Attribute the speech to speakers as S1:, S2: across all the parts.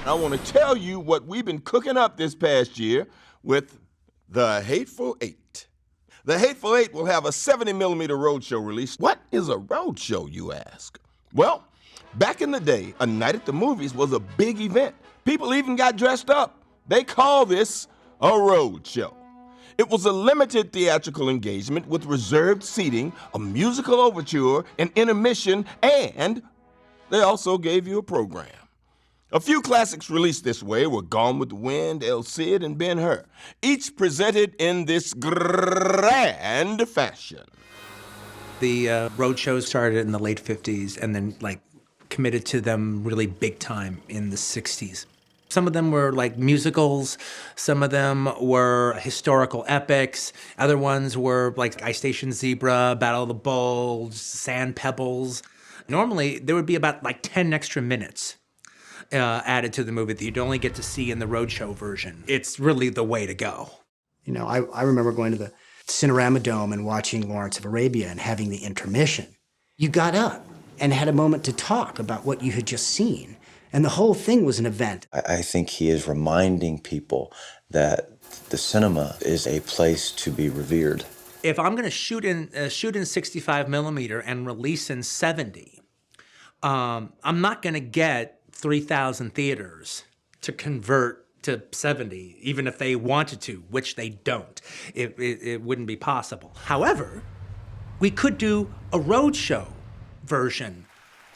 S1: I want to tell you what we've been cooking up this past year with the Hateful Eight. The Hateful Eight will have a 70mm Roadshow release. What is a Roadshow, you ask? Well, back in the day, a night at the movies was a big event. People even got dressed up. They call this a Roadshow. It was a limited theatrical engagement with reserved seating, a musical overture, an intermission, and they also gave you a program. A few classics released this way were Gone with the Wind, El Cid, and Ben-Hur, each presented in this grand fashion.
S2: The roadshows started in the late 50s and then committed to them really big time in the 60s. Some of them were like musicals, some of them were historical epics, other ones were like Ice Station Zebra, Battle of the Bulge, Sand Pebbles. Normally, there would be about 10 extra minutes added to the movie that you'd only get to see in the Roadshow version. It's really the way to go.
S3: You know, I remember going to the Cinerama Dome and watching Lawrence of Arabia and having the intermission. You got up and had a moment to talk about what you had just seen. And the whole thing was an event.
S4: I think he is reminding people that the cinema is a place to be revered.
S2: If I'm going to shoot in 65mm and release in 70, I'm not going to get 3,000 theaters to convert to 70, even if they wanted to, which they don't. It wouldn't be possible. However, we could do a roadshow version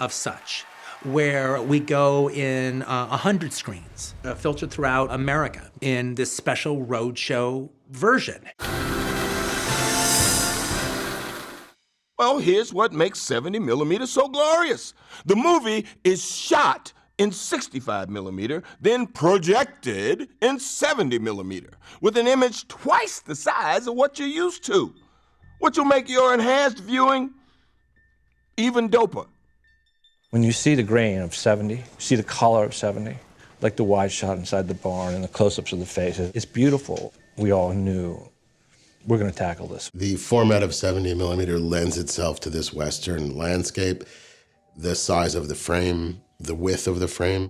S2: of such, where we go in 100 screens, filtered throughout America in this special roadshow version.
S1: Well, here's what makes 70mm so glorious. The movie is shot in 65mm, then projected in 70mm, with an image twice the size of what you're used to, which will make your enhanced viewing even doper.
S5: When you see the grain of 70, you see the color of 70, like the wide shot inside the barn and the close-ups of the faces, it's beautiful. We all knew we're going to tackle this.
S6: The format of 70mm lends itself to this Western landscape, the size of the frame, the width of the frame.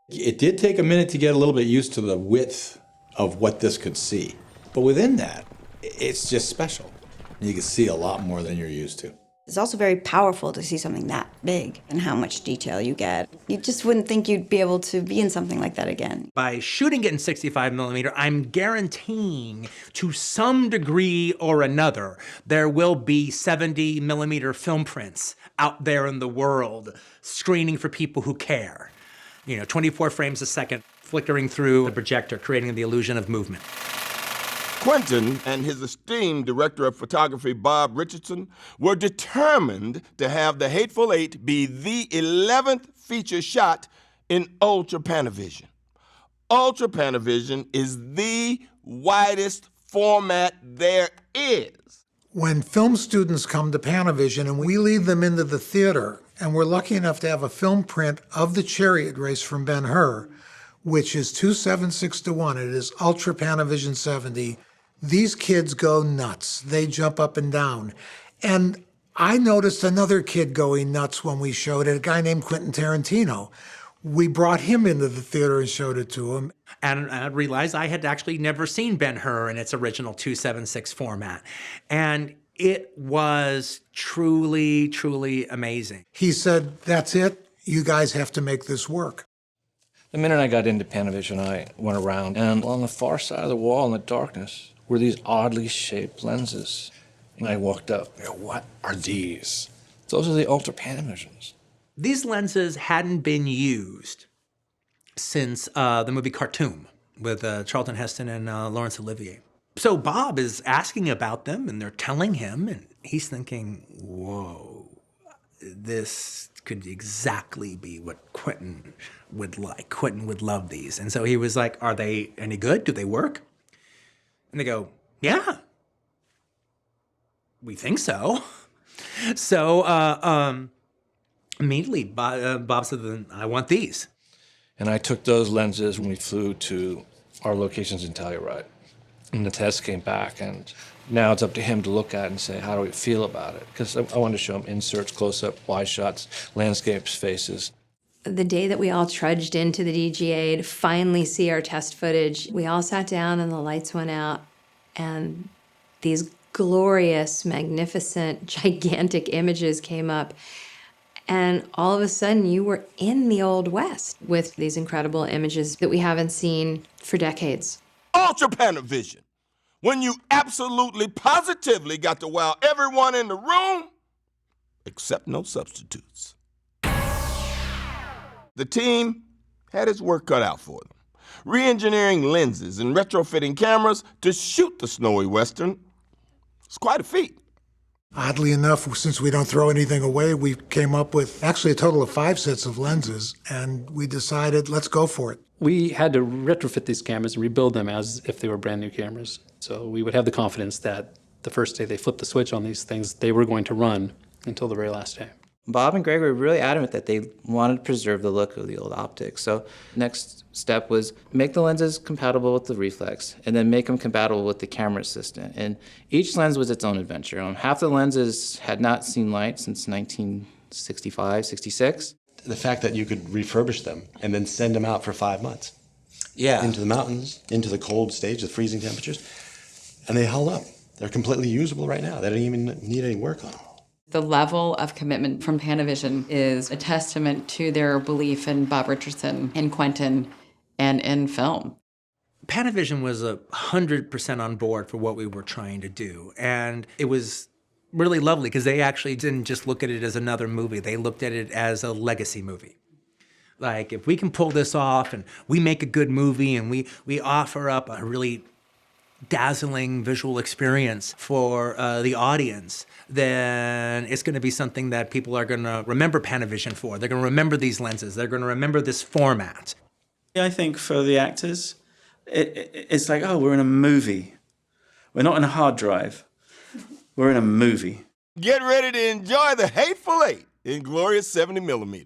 S7: It did take a minute to get a little bit used to the width of what this could see. But within that, it's just special. You can see a lot more than you're used to.
S8: It's also very powerful to see something that big and how much detail you get. You just wouldn't think you'd be able to be in something like that again.
S2: By shooting it in 65mm, I'm guaranteeing to some degree or another, there will be 70mm film prints out there in the world screening for people who care. 24 frames a second, flickering through the projector, creating the illusion of movement.
S1: Quentin and his esteemed director of photography, Bob Richardson, were determined to have The Hateful Eight be the 11th feature shot in Ultra Panavision. Ultra Panavision is the widest format there is.
S9: When film students come to Panavision and we lead them into the theater, and we're lucky enough to have a film print of the chariot race from Ben-Hur, which is 2.76:1. It is Ultra Panavision 70. These kids go nuts. They jump up and down. And I noticed another kid going nuts when we showed it, a guy named Quentin Tarantino. We brought him into the theater and showed it to him.
S2: And I realized I had actually never seen Ben-Hur in its original 2.76 format. And it was truly, truly amazing.
S9: He said, "That's it. You guys have to make this work."
S5: The minute I got into Panavision, I went around, and on the far side of the wall in the darkness were these oddly shaped lenses. And I walked up.
S7: What are these?
S5: Those are the Ultra Panavisions.
S2: These lenses hadn't been used since the movie Khartoum with Charlton Heston and Laurence Olivier. So Bob is asking about them, and they're telling him, and he's thinking, whoa, this could exactly be what Quentin would like. Quentin would love these. And so he was like, are they any good? Do they work? And they go, yeah, we think so. So immediately, Bob said, I want these.
S5: And I took those lenses when we flew to our locations in Telluride. And the test came back, and now it's up to him to look at it and say, how do we feel about it? Because I wanted to show him inserts, close-up, wide shots, landscapes, faces.
S10: The day that we all trudged into the DGA to finally see our test footage, we all sat down and the lights went out, and these glorious, magnificent, gigantic images came up. And all of a sudden, you were in the Old West with these incredible images that we haven't seen for decades.
S1: Ultra Panavision, when you absolutely positively got to wow everyone in the room, except no substitutes. The team had its work cut out for them, re-engineering lenses and retrofitting cameras to shoot the snowy Western. It's quite a feat.
S9: Oddly enough, since we don't throw anything away, we came up with actually a total of 5 sets of lenses, and we decided, let's go for it.
S11: We had to retrofit these cameras and rebuild them as if they were brand new cameras. So we would have the confidence that the first day they flipped the switch on these things, they were going to run until the very last day.
S12: Bob and Greg were really adamant that they wanted to preserve the look of the old optics. So next step was make the lenses compatible with the reflex and then make them compatible with the camera assistant. And each lens was its own adventure. Half the lenses had not seen light since 1965, 66.
S13: The fact that you could refurbish them and then send them out for 5 months.
S12: Yeah.
S13: Into the mountains, into the cold stage, the freezing temperatures, and they held up. They're completely usable right now. They don't even need any work on them.
S14: The level of commitment from Panavision is a testament to their belief in Bob Richardson, in Quentin, and in film.
S2: Panavision was 100% on board for what we were trying to do. And it was really lovely because they actually didn't just look at it as another movie. They looked at it as a legacy movie. Like, if we can pull this off and we make a good movie and we offer up a really dazzling visual experience for the audience, then it's going to be something that people are going to remember Panavision for. They're going to remember these lenses. They're going to remember this format.
S15: I think for the actors, it's like, oh, we're in a movie. We're not in a hard drive. We're in a movie.
S1: Get ready to enjoy the Hateful Eight in glorious 70mm.